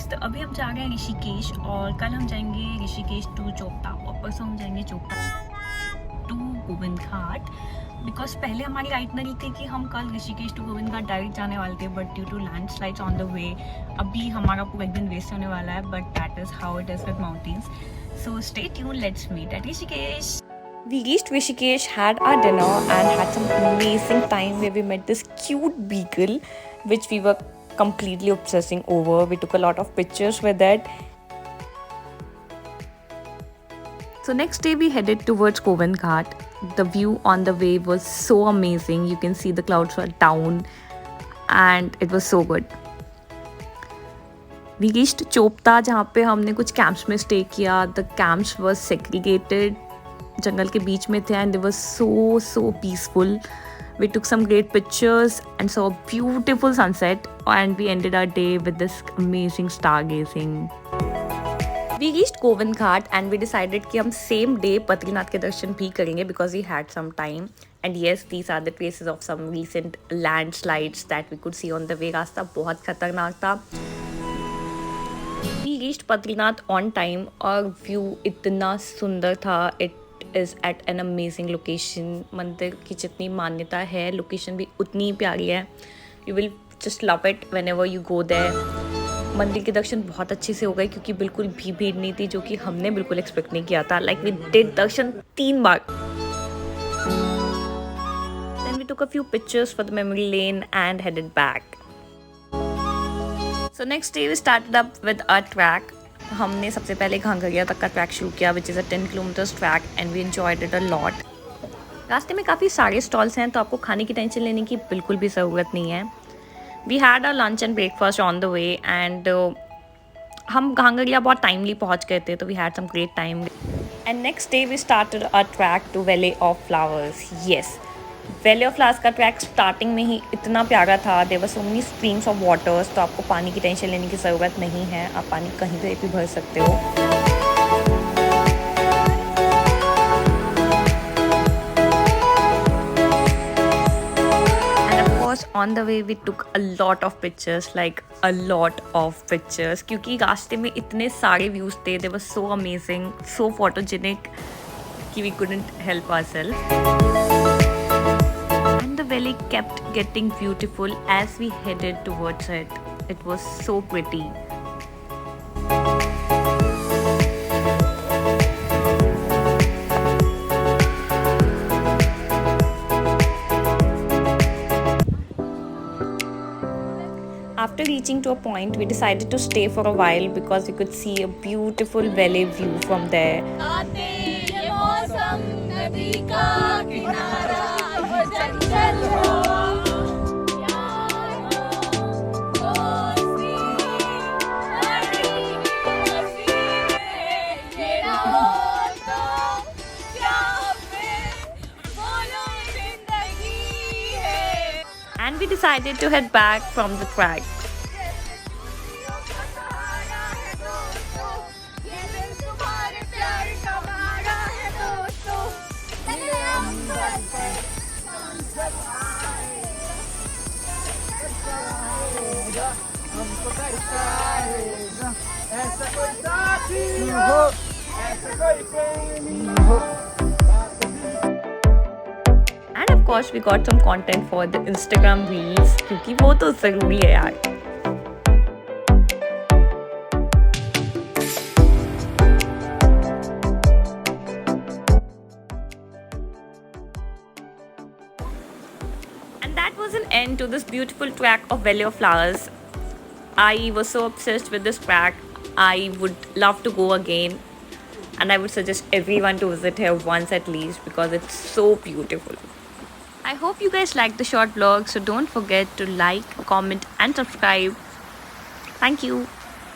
तो अभी हम जा रहे हैं ऋषिकेश और कल हम जाएंगे ऋषिकेश टू चोपता और परसों हम जाएंगे चोपता टू गोविंद घाट। बिकॉज पहले हमारी आइटनरी थी कि हम कल ऋषिकेश टू गोविंद घाट डायरेक्ट जाने वाले थे, but due to landslides on the way अभी हमारा पूरा एक दिन वेस्ट होने वाला है। But that is how it is with mountains, so stay tuned, let's meet at Rishikesh. We reached Rishikesh, had our dinner and had some amazing time where we met this cute beagle which we were completely obsessing over. We took a lot of pictures with it. So next day we headed towards Govind Ghat. The view on the way was so amazing. You can see the clouds were down and it was so good. We reached Chopta जहाँ पे हमने कुछ camps में stay किया. The camps were segregated, जंगल के बीच में थे and they were so peaceful. We took some great pictures and saw a beautiful sunset and we ended our day with this amazing stargazing. We reached Govind Ghat and we decided कि हम same day Badrinath के दर्शन भी करेंगे because we had some time. And yes, these are the traces of some recent landslides that we could see on the way. रास्ता बहुत खतरनाक था. We reached Badrinath on time और view इतना सुंदर था. It is at an amazing location. मंदिर की जितनी मान्यता है, लोकेशन भी उतनी प्यारी है. You will just love it whenever you go there. मंदिर के दर्शन बहुत अच्छे से हो गए क्योंकि बिल्कुल भी भीड़ नहीं थी, जो कि हमने बिल्कुल एक्सपेक्ट नहीं किया था. Like we did Darshan 3 bar. Then we took a few pictures for the memory lane and headed back. So next day we started up with our track. हमने सबसे पहले घांगरिया तक का ट्रैक शुरू किया which is a 10 kilometres trek and we enjoyed it a lot. रास्ते में काफ़ी सारे स्टॉल्स हैं तो आपको खाने की टेंशन लेने की बिल्कुल भी ज़रूरत नहीं है. We had a lunch and breakfast on the way and हम घांगरिया बहुत टाइमली पहुंच गए थे तो we had some great time. And next day we started a trek to valley of flowers. Yes, valley of flowers का trek starting में ही इतना प्यारा था. There were so many streams of waters, तो आपको पानी की टेंशन लेने की ज़रूरत नहीं है. आप पानी कहीं पे भी भर सकते हो. And of course on the way we took a lot of pictures, like a lot of pictures, क्योंकि रास्ते में इतने सारे व्यूज़ थे. They were so amazing, so photogenic कि we couldn't help ourselves. The valley kept getting beautiful as we headed towards it. It was so pretty. After reaching to a point, we decided to stay for a while because we could see a beautiful valley view from there. And we decided to head back from the track. And of course we got some content for the Instagram reels क्योंकि वो तो ज़रूरी है यार. And that was an end to this beautiful track of Valley of Flowers. I was so obsessed with this track. I would love to go again and I would suggest everyone to visit here once at least because it's so beautiful. I hope you guys liked the short vlog, so don't forget to like, comment and subscribe. Thank you.